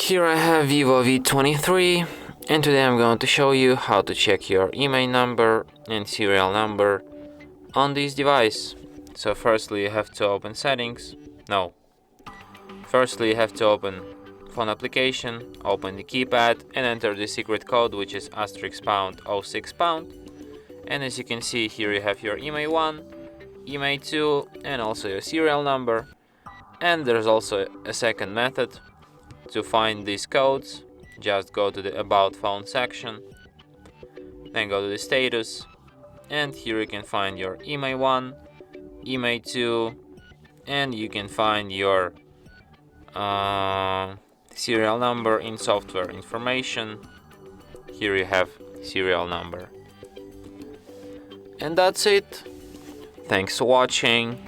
Here I have VIVO V23, and today I'm going to show you how to check your IMEI number and serial number on this device. So firstly you have to open settings. Firstly you have to open phone application, open the keypad and enter the secret code, which is *#06#. And as you can see here you have your IMEI 1, IMEI 2 and also your serial number. And there's also a second method to find these codes. Just go to the About Phone section, then go to the status, and here you can find your IMEI 1, IMEI 2, and you can find your serial number in software information. Here you have serial number. And that's it. Thanks for watching.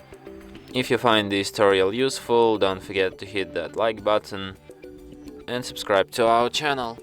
If you find this tutorial useful, don't forget to hit that like button and subscribe to our channel.